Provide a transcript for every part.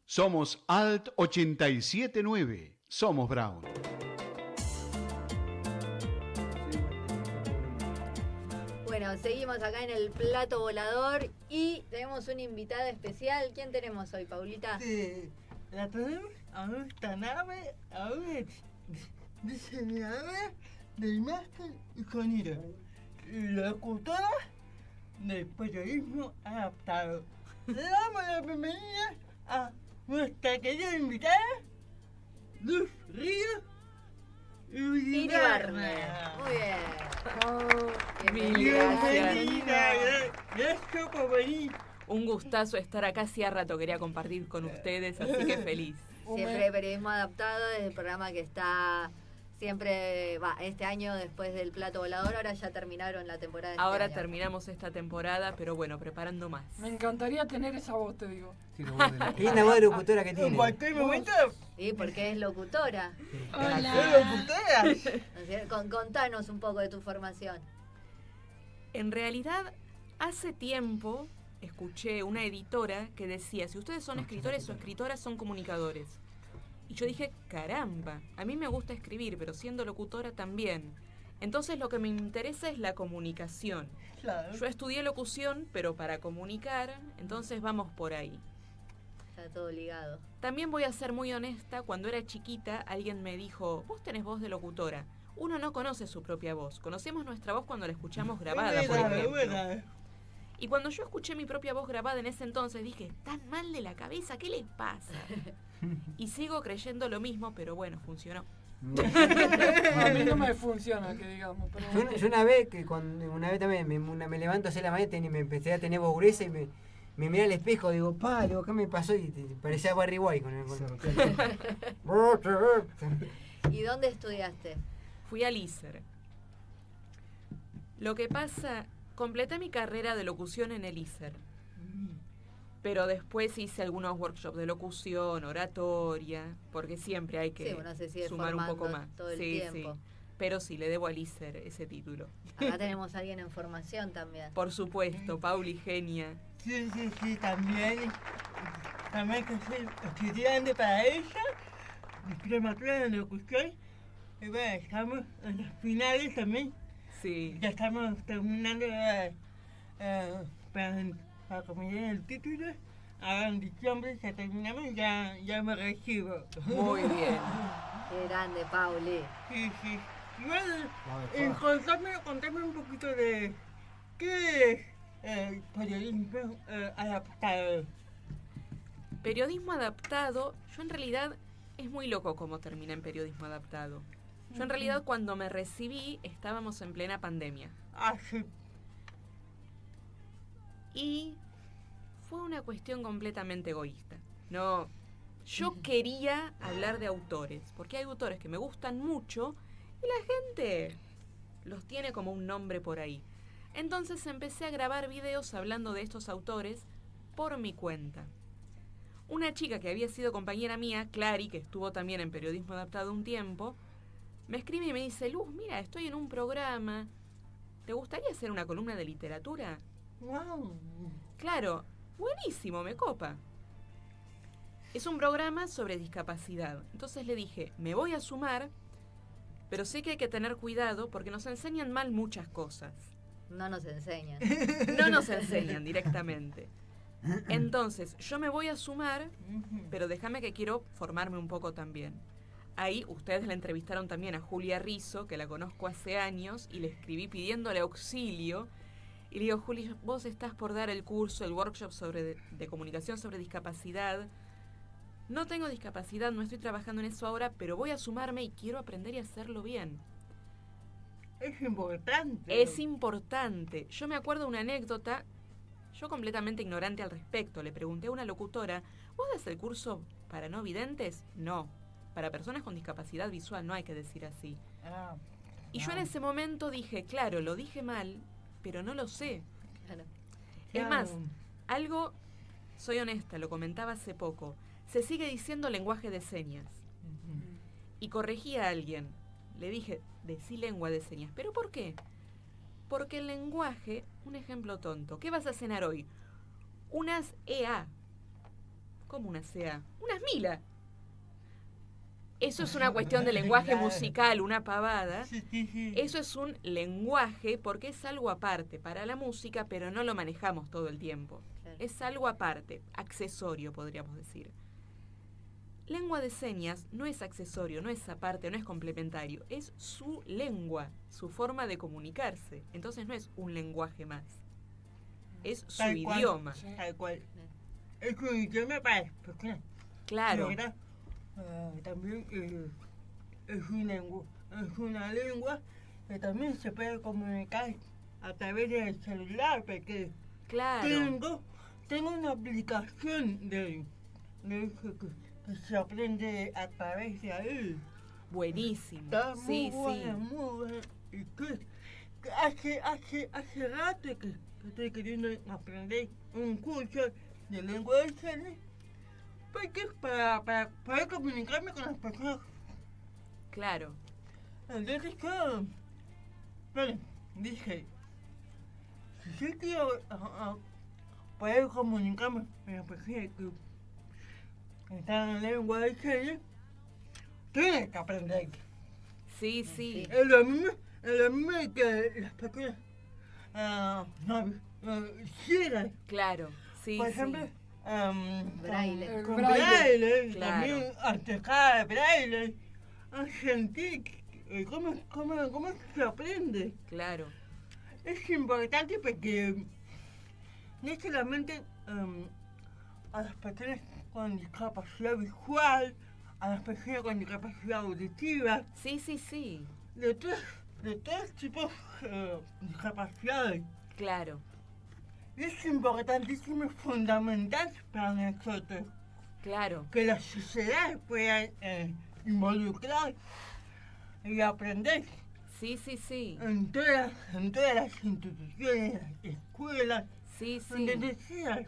Somos Alt 879. Somos Brown. Bueno, seguimos acá en el plato volador y tenemos una invitada especial. ¿Quién tenemos hoy, Paulita? Sí, la tenemos a esta nave, a una diseñadora de imagen y sonido, locutora del periodismo adaptado. Le damos la bienvenida a nuestra querida invitada, Luz Ríos Iribarne. Muy bien. Bienvenida, gracias por venir. Un gustazo estar acá, hacía rato quería compartir con ustedes, así que feliz. Siempre periodismo adaptado, es el programa que está siempre, este año después del plato volador, ahora ya terminaron la temporada de Ahora este año. terminamos esta temporada, pero bueno, preparando más. Me encantaría tener esa voz, te digo. Qué linda voz de locutora que En tiene. cualquier momento, Sí, porque es locutora. soy locutora. O sea, contanos un poco de tu formación. En realidad, hace tiempo escuché una editora que decía, si ustedes son escritores o escritoras, son comunicadores. Y yo dije, caramba, a mí me gusta escribir, pero siendo locutora también. Entonces lo que me interesa es la comunicación. Claro. Yo estudié locución, pero para comunicar, entonces vamos por ahí. Está todo ligado. También voy a ser muy honesta, cuando era chiquita alguien me dijo, vos tenés voz de locutora. Uno no conoce su propia voz, conocemos nuestra voz cuando la escuchamos grabada, por ejemplo. Y cuando yo escuché mi propia voz grabada en ese entonces dije, ¿están mal de la cabeza? ¿Qué les pasa? Y sigo creyendo lo mismo, pero bueno, funcionó. A mí no me funciona, que digamos. Pero... Yo una vez también me levanto a hacer la mañana y me empecé a tener voz gruesa y me miré al espejo, digo, digo, ¿qué me pasó? Y parecía Barry White con el... ¿Y dónde estudiaste? Fui al ISER. Lo que pasa, completé mi carrera de locución en el ISER. Pero después hice algunos workshops de locución, oratoria, porque siempre hay que uno se sigue sumar un poco formando más. todo el tiempo. Sí. Pero sí, le debo al ISER ese título. Acá tenemos a alguien en formación también. Por supuesto, Pauli, genia. Sí, también que soy estudiante para ella, diplomatura en locución, y bueno, estamos en los finales también, Sí. ya estamos terminando para comenzar el título, ahora en diciembre ya terminamos y ya me recibo. Muy bien. Qué grande, Pauli. Sí. Y bueno, contame un poquito de qué es periodismo adaptado. Periodismo adaptado, yo en realidad es muy loco cómo terminé en periodismo adaptado. Yo en realidad cuando me recibí estábamos en plena pandemia. Sí. Y fue una cuestión completamente egoísta. No, yo quería hablar de autores, porque hay autores que me gustan mucho y la gente los tiene como un nombre por ahí. Entonces empecé a grabar videos hablando de estos autores por mi cuenta. Una chica que había sido compañera mía, Clary, que estuvo también en periodismo adaptado un tiempo, me escribe y me dice, Luz, mira, estoy en un programa, ¿te gustaría hacer una columna de literatura? Wow. Claro, buenísimo, me copa. Es un programa sobre discapacidad. Entonces le dije, me voy a sumar, pero sé que hay que tener cuidado porque nos enseñan mal muchas cosas. No nos enseñan. No nos enseñan directamente. Entonces, yo me voy a sumar, pero déjame que quiero formarme un poco también. Ahí ustedes la entrevistaron también a Julia Rizzo, que la conozco hace años, y le escribí pidiéndole auxilio. Y le digo, Juli, vos estás por dar el curso, el workshop de comunicación sobre discapacidad. No tengo discapacidad, no estoy trabajando en eso ahora, pero voy a sumarme y quiero aprender y hacerlo bien. Es importante. Es importante. Yo me acuerdo de una anécdota, yo completamente ignorante al respecto. Le pregunté a una locutora, ¿vos das el curso para no videntes? No. Para personas con discapacidad visual, no hay que decir así. Y yo en ese momento dije, claro, lo dije mal, pero no lo sé. Claro. Es más, algo, soy honesta, lo comentaba hace poco, se sigue diciendo lenguaje de señas. Y corregí a alguien, le dije, decí lengua de señas. ¿Pero por qué? Porque el lenguaje, un ejemplo tonto, ¿qué vas a cenar hoy? Unas EA. ¿Cómo una CA? Una esmila. Eso es una cuestión de lenguaje Claro. musical, una pavada. Sí. Eso es un lenguaje porque es algo aparte para la música, pero no lo manejamos todo el tiempo. Claro. Es algo aparte, accesorio podríamos decir. Lengua de señas no es accesorio, no es aparte, no es complementario. Es su lengua, su forma de comunicarse. Entonces no es un lenguaje más. Es su Tal cual. idioma. Sí. Tal cual. Es un idioma para las personas. Claro, ¿Verdad? También es una lengua que también se puede comunicar a través del celular, porque claro. tengo una aplicación de eso que se aprende a través de ahí. Buenísimo. Está Sí, muy sí. buena. Y que hace rato que estoy queriendo aprender un curso de lengua de señas, porque es para poder comunicarme con las personas. Claro. Entonces yo, bueno, dije, si yo quiero poder comunicarme con las personas que están en lengua de señas, tengo que aprender. Sí, sí. Sí. Es lo mismo que las personas ciegas. Claro. Sí, Por sí. ejemplo, Braille. El con braille. braille, Claro. también artesada de braille, a sentir cómo se aprende. Claro. Es importante porque no solamente a las personas con discapacidad visual, a las personas con discapacidad auditiva, Sí, sí, sí. de todos tipos de discapacidades. Claro. Es importantísimo y fundamental para nosotros Claro. que la sociedad pueda involucrar y aprender Sí, sí, sí. en todas las instituciones, las escuelas, Sí, sí. donde sea.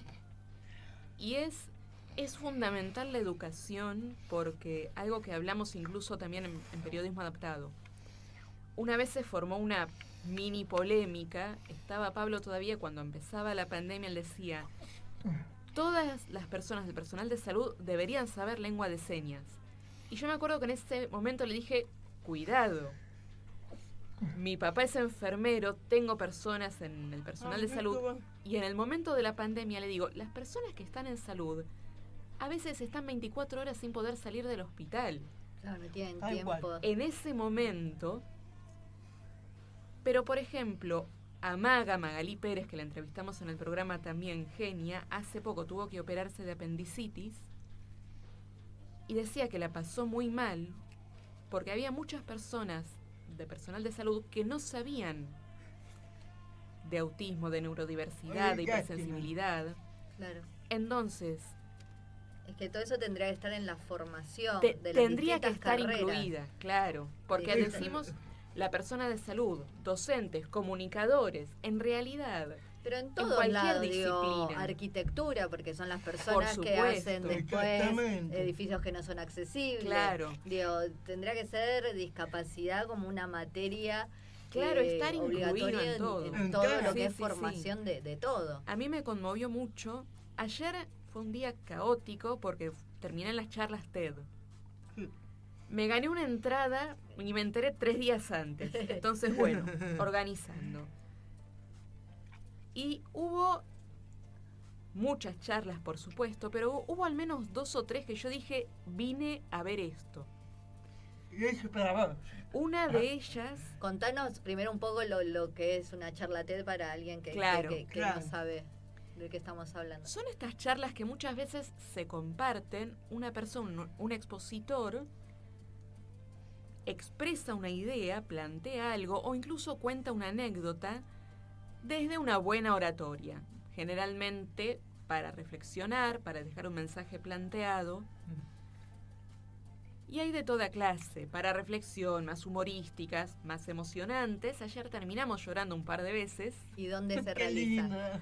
Y es fundamental la educación porque algo que hablamos incluso también en periodismo adaptado. Una vez se formó una mini polémica, estaba Pablo todavía cuando empezaba la pandemia, él decía, todas las personas del personal de salud deberían saber lengua de señas. Y yo me acuerdo que en ese momento le dije, cuidado. Mi papá es enfermero, tengo personas en el personal de salud y en el momento de la pandemia le digo, las personas que están en salud a veces están 24 horas sin poder salir del hospital. Claro, no tienen Tal tiempo. cual. En ese momento, pero por ejemplo, a Magalí Pérez, que la entrevistamos en el programa también, genia, hace poco tuvo que operarse de apendicitis y decía que la pasó muy mal porque había muchas personas de personal de salud que no sabían de autismo, de neurodiversidad, de Oye, qué hipersensibilidad. Claro. Entonces, Es que todo eso tendría que estar en la formación de las tendría que distintas estar carreras. incluida, claro, porque Sí. decimos la persona de salud, docentes, comunicadores, en realidad, Pero en todos cualquier lados, digo, disciplina. arquitectura, porque son las personas que supuesto. hacen después Exactamente. edificios que no son accesibles. Claro. Digo, tendría que ser discapacidad como una materia Claro, estar incluido obligatoria en todo. En todo todo. lo Sí, que es sí, formación de todo. a mí me conmovió mucho. Ayer fue un día caótico porque terminé las charlas TED. Sí. Me gané una entrada y me enteré 3 días antes. Entonces, bueno, organizando. Y hubo muchas charlas, por supuesto, pero hubo al menos 2 o 3 que yo dije, vine a ver esto. Y eso para vos. Una de ellas, Contanos primero un poco lo que es una charla TED para alguien que, Claro, que claro. no sabe de qué estamos hablando. son estas charlas que muchas veces se comparten, una persona, un expositor, expresa una idea, plantea algo o incluso cuenta una anécdota desde una buena oratoria, generalmente para reflexionar, para dejar un mensaje planteado. Y hay de toda clase, para reflexión, más humorísticas, más emocionantes. Ayer terminamos llorando un par de veces. ¿Y dónde se Qué realiza? linda.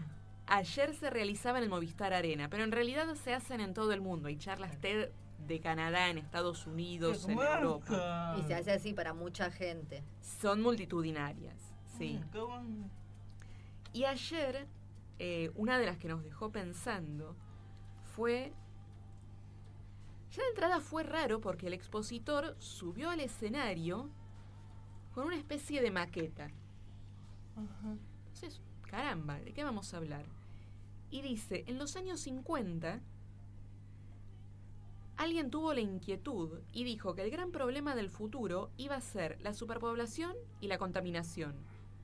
Ayer se realizaba en el Movistar Arena, pero en realidad se hacen en todo el mundo. Hay charlas TED de Canadá, en Estados Unidos, en Europa. Hermosa. Y se hace así para mucha gente. Son multitudinarias, sí. Qué bueno. Y ayer, una de las que nos dejó pensando fue Ya de entrada fue raro porque el expositor subió al escenario con una especie de maqueta. Ajá. Entonces, caramba, ¿de qué vamos a hablar? Y dice, en los años 50, alguien tuvo la inquietud y dijo que el gran problema del futuro iba a ser la superpoblación y la contaminación.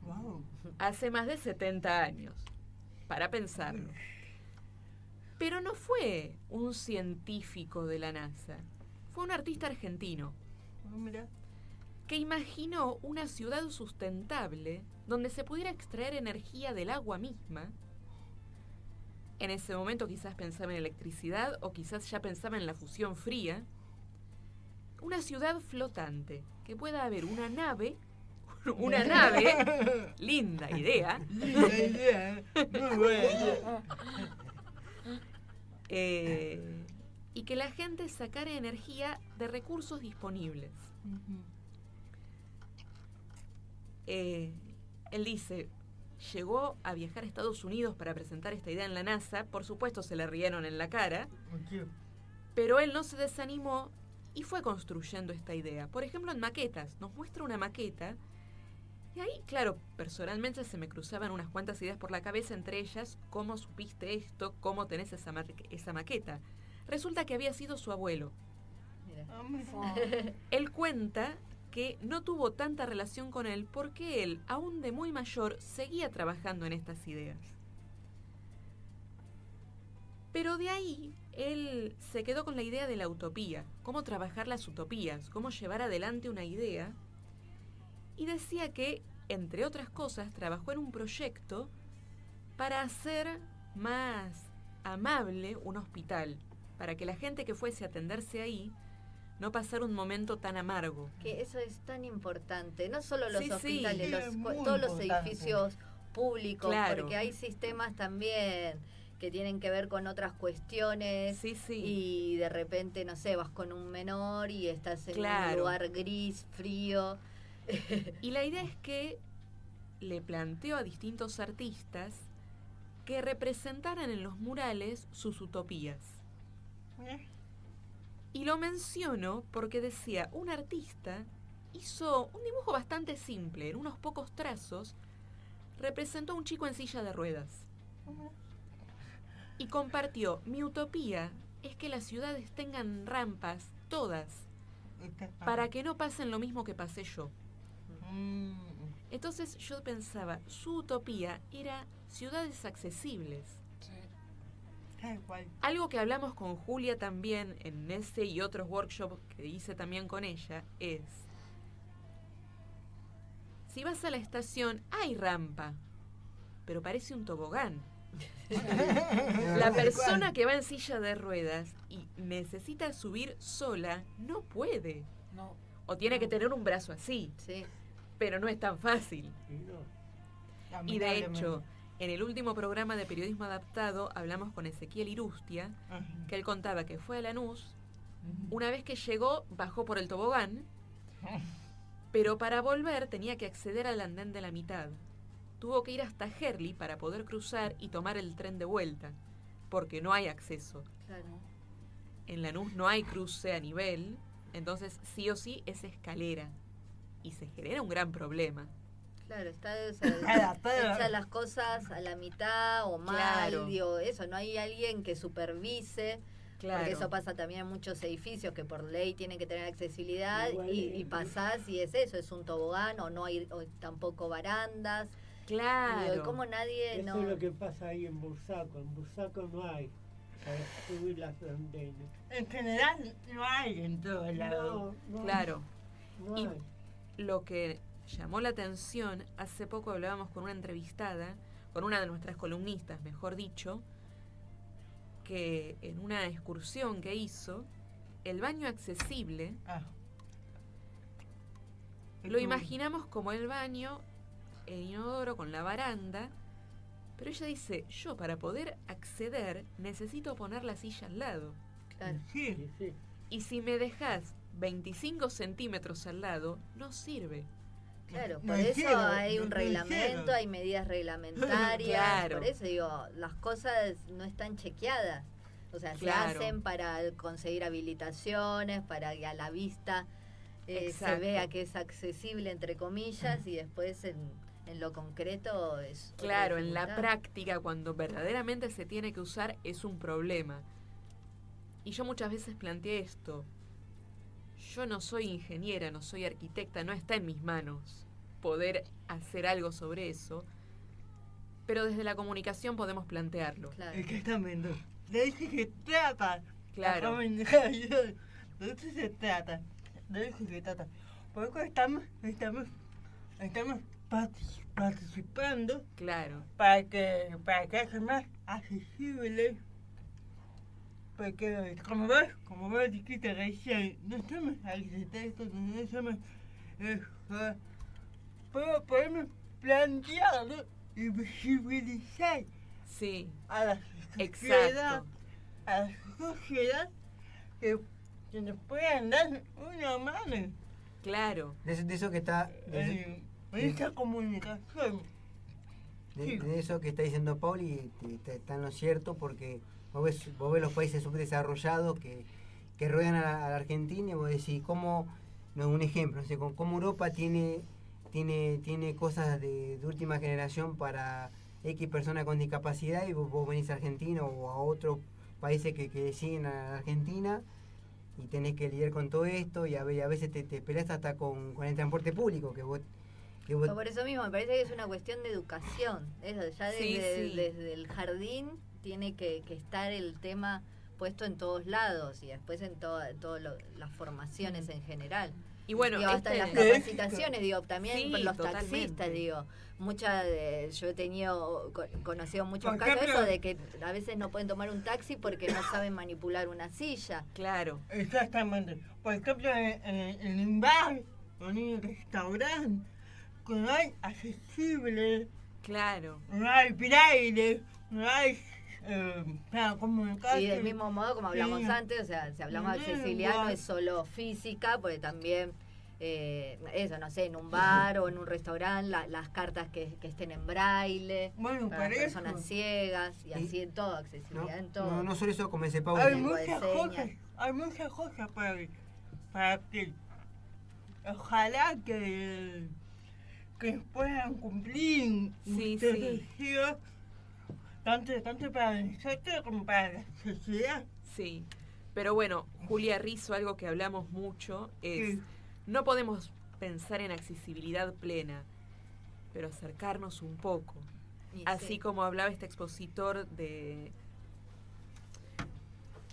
Wow. Hace más de 70 años, para pensarlo. Pero no fue un científico de la NASA, fue un artista argentino Mira. que imaginó una ciudad sustentable donde se pudiera extraer energía del agua misma. En ese momento quizás pensaba en electricidad o quizás ya pensaba en la fusión fría. Una ciudad flotante, que pueda haber una nave, linda idea, Linda idea. Muy buena. y que la gente sacara energía de recursos disponibles. Él dice, llegó a viajar a Estados Unidos para presentar esta idea en la NASA, por supuesto se le rieron en la cara, pero él no se desanimó y fue construyendo esta idea. Por ejemplo, en maquetas, nos muestra una maqueta y ahí, claro, personalmente se me cruzaban unas cuantas ideas por la cabeza, entre ellas, ¿cómo supiste esto? ¿Cómo tenés esa maqueta? Resulta que había sido su abuelo. Mira. Él cuenta que no tuvo tanta relación con él porque él, aún de muy mayor, seguía trabajando en estas ideas. Pero de ahí, él se quedó con la idea de la utopía, cómo trabajar las utopías, cómo llevar adelante una idea, y decía que, entre otras cosas, trabajó en un proyecto para hacer más amable un hospital, para que la gente que fuese a atenderse ahí no pasara un momento tan amargo. Que eso es tan importante, no solo los Sí, hospitales, sí, es muy todos los importante. edificios públicos, Claro. porque hay sistemas también que tienen que ver con otras cuestiones Sí, sí. y de repente, no sé, vas con un menor y estás en un Claro. lugar gris, frío. Y la idea es que le planteó a distintos artistas que representaran en los murales sus utopías. Y lo menciono porque decía, un artista hizo un dibujo bastante simple, en unos pocos trazos, representó a un chico en silla de ruedas. Y compartió, mi utopía es que las ciudades tengan rampas, todas, para que no pasen lo mismo que pasé yo. Entonces yo pensaba, su utopía era ciudades accesibles. Sí. Tal cual. Algo que hablamos con Julia también en ese y otros workshops que hice también con ella es, si vas a la estación hay rampa, pero parece un tobogán. La persona que va en silla de ruedas y necesita subir sola no puede. No. O tiene que tener un brazo así, Sí. pero no es tan fácil. Y de Lamentablemente. hecho, en el último programa de Periodismo Adaptado hablamos con Ezequiel Irustia, Ajá. que él contaba que fue a Lanús, una vez que llegó bajó por el tobogán, pero para volver tenía que acceder al andén de la mitad. Tuvo que ir hasta Herli para poder cruzar y tomar el tren de vuelta, porque no hay acceso. Claro. En Lanús no hay cruce a nivel, entonces sí o sí es escalera. Y se genera un gran problema. Claro, está Adaptado. hecha las cosas a la mitad o mal, Claro. digo, eso, no hay alguien que supervise, Claro. porque eso pasa también en muchos edificios que por ley tienen que tener accesibilidad Igual y pasás y es eso, es un tobogán o no hay o tampoco barandas. Claro. Digo, ¿y cómo nadie Eso no? es lo que pasa ahí en Bursaco. En Bursaco no hay para subir las andenes. En general no hay en todos lados. No, Claro. no Y- hay. Lo que llamó la atención, hace poco hablábamos con una entrevistada, con una de nuestras columnistas, mejor dicho, que en una excursión que hizo, el baño accesible, Ah. lo imaginamos como el baño, el inodoro con la baranda, pero ella dice, yo para poder acceder necesito poner la silla al lado. Claro. Sí. Sí, sí. Y si me dejas 25 centímetros al lado, no sirve. Claro, No por eso hicieron, hay un no reglamento, hicieron. hay medidas reglamentarias, Claro. por eso digo, las cosas no están chequeadas. O sea, Claro. se hacen para conseguir habilitaciones, para que a la vista se Exacto. vea que es accesible, entre comillas, y después en lo concreto es... otra Claro, en la dificultad. práctica, cuando verdaderamente se tiene que usar, es un problema. Y yo muchas veces planteé esto. Yo no soy ingeniera, no soy arquitecta, no está en mis manos poder hacer algo sobre eso. Pero desde la comunicación podemos plantearlo. Claro. Exactamente. De eso se trata. Claro. De eso se trata. De eso se trata. Por eso estamos participando Claro. para que sea más accesible. Porque como vos dijiste recién, no somos arquitectos, no somos pero podemos plantearlo y visibilizar Sí, a la sociedad, exacto. a la sociedad que nos puedan dar una mano Claro. De eso que está... en esa comunicación. De eso que está diciendo Pauli, está en lo cierto, porque vos ves los países subdesarrollados que rodean a la Argentina y vos decís, ¿cómo? No, un ejemplo, no sé, cómo Europa tiene cosas de última generación para X personas con discapacidad y vos venís a Argentina o a otros países que siguen a la Argentina y tenés que lidiar con todo esto y a veces te peleas hasta con el transporte público, que vos Por eso mismo, me parece que es una cuestión de educación. Eso, ya Sí, sí. desde el jardín tiene que estar el tema puesto en todos lados y después en todas las formaciones en general. Y bueno, Digo, hasta en las este- capacitaciones, digo, también Sí, por los totalmente. taxistas, digo, yo he conocido muchos Por casos ejemplo- eso de que a veces no pueden tomar un taxi porque no saben manipular una silla. Claro. Exactamente. Por ejemplo, en un bar o en un restaurante, que no hay accesible, Claro. no hay braille, no hay para comunicarse. Y del mismo modo, como hablamos Sí. antes, o sea, si hablamos de Sí, accesibilidad no igual. es solo física, porque también, eso, no sé, en un bar o en un restaurante, las cartas que estén en braille, Bueno, para por las eso. personas ciegas, y así en todo, no, accesibilidad en todo. no solo eso, como dice Pauli, Hay lengua de muchas señas. cosas, hay muchas cosas para que ojalá que puedan cumplir Sí, nuestros sí. deseos, tanto para nosotros como para la sociedad. Sí. Pero bueno, Julia Rizzo, algo que hablamos mucho es, Sí. no podemos pensar en accesibilidad plena, pero acercarnos un poco. Y Así sí. como hablaba este expositor de...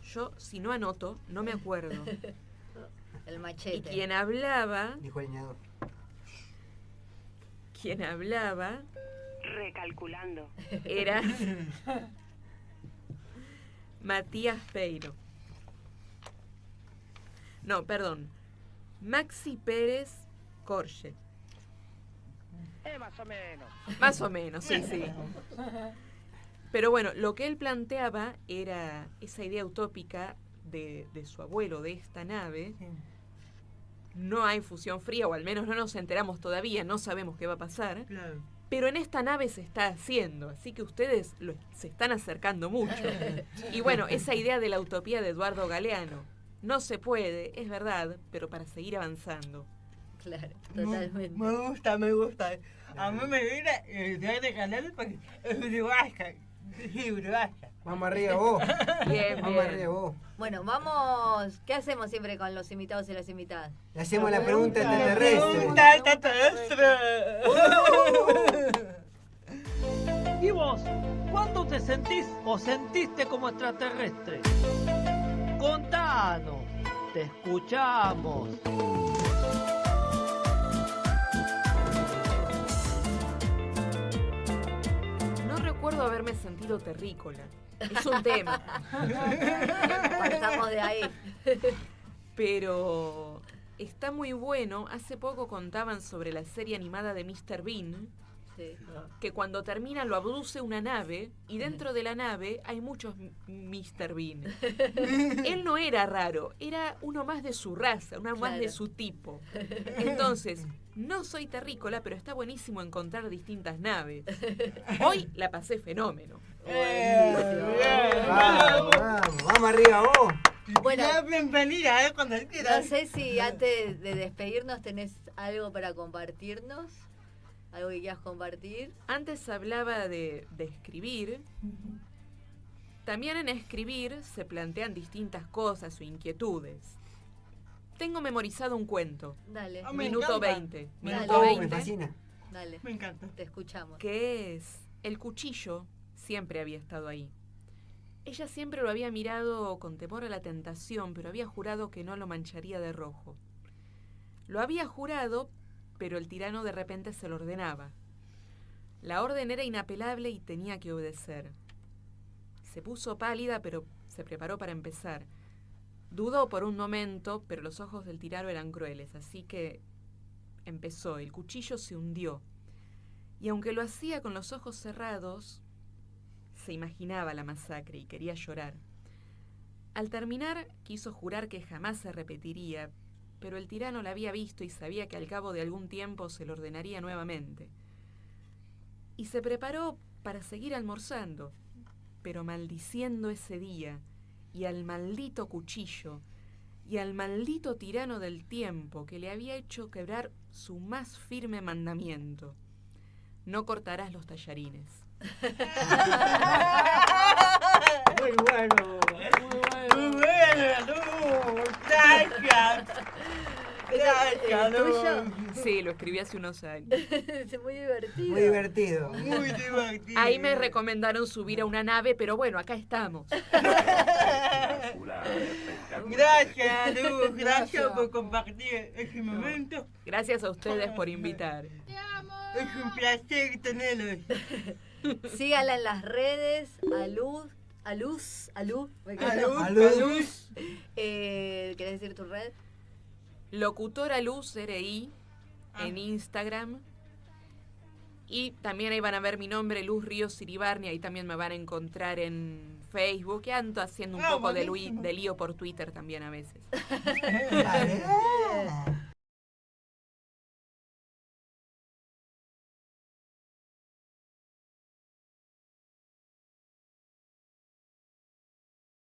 Yo, si no anoto, no me acuerdo. El Y machete. quien hablaba, dijo el leñador. Recalculando. era Matías Peiro. No, perdón. Maxi Pérez Corche. Más o menos. Más o menos, sí, sí. Pero bueno, lo que él planteaba era esa idea utópica de su abuelo, de esta nave. No hay fusión fría, o al menos no nos enteramos todavía, no sabemos qué va a pasar. Claro. Pero en esta nave se está haciendo, así que ustedes se están acercando mucho. Y bueno, esa idea de la utopía de Eduardo Galeano. No se puede, es verdad, pero para seguir avanzando. Claro, totalmente. Me gusta. A mí me viene el de canal porque es uruguaya. Sí, uruguaya. Vamos arriba vos. Bien, Vamos bien. arriba vos. Bueno, vamos, ¿qué hacemos siempre con los invitados y las invitadas? Le hacemos la pregunta La extraterrestre. pregunta extraterrestre. ¿Y vos? ¿Cuándo te sentís o sentiste como extraterrestre? Contanos, te escuchamos. No recuerdo haberme sentido terrícola. Es un tema. Partamos de ahí. Pero está muy bueno. Hace poco contaban sobre la serie animada de Mr. Bean, Sí. que cuando termina lo abduce una nave y dentro de la nave hay muchos Mr. Bean. Él no era raro, era uno más de su raza, uno más Claro. de su tipo. Entonces, no soy terrícola, pero está buenísimo encontrar distintas naves. Hoy la pasé fenómeno. Vamos arriba vos. Bueno, bienvenida, cuando no quieras. sé si antes de despedirnos tenés algo para compartirnos. ¿Algo que quieras compartir? Antes hablaba de escribir. También en escribir se plantean distintas cosas o inquietudes. Tengo memorizado un cuento. Dale. Me Minuto encanta. 20. Dale. Minuto Me 20. fascina. Dale. Me encanta. Te escuchamos. Que es el cuchillo siempre había estado ahí. Ella siempre lo había mirado con temor a la tentación, pero había jurado que no lo mancharía de rojo. Lo había jurado, pero el tirano de repente se lo ordenaba. La orden era inapelable y tenía que obedecer. Se puso pálida, pero se preparó para empezar. Dudó por un momento, pero los ojos del tirano eran crueles, así que empezó. El cuchillo se hundió. Y aunque lo hacía con los ojos cerrados, se imaginaba la masacre y quería llorar. Al terminar, quiso jurar que jamás se repetiría, pero el tirano la había visto y sabía que al cabo de algún tiempo se lo ordenaría nuevamente. Y se preparó para seguir almorzando, pero maldiciendo ese día, y al maldito cuchillo, y al maldito tirano del tiempo que le había hecho quebrar su más firme mandamiento: no cortarás los tallarines. Muy bueno. Muy bueno, gracias. Gracias, tuyo? Sí, lo escribí hace unos años. Es muy divertido. Muy divertido. Muy divertido. Ahí me recomendaron subir a una nave, pero bueno, acá estamos. Gracias, Luz. Gracias por compartir ese momento. Gracias a ustedes por invitar. Es un placer tenerlos. Sígala en las redes, a Luz. ¿Querés decir tu red? Locutora Luz RI en Instagram. Y también ahí van a ver mi nombre, Luz Ríos Siribarni. Ahí también me van a encontrar en Facebook. Y ando haciendo un poco de lío por Twitter también a veces. Vale.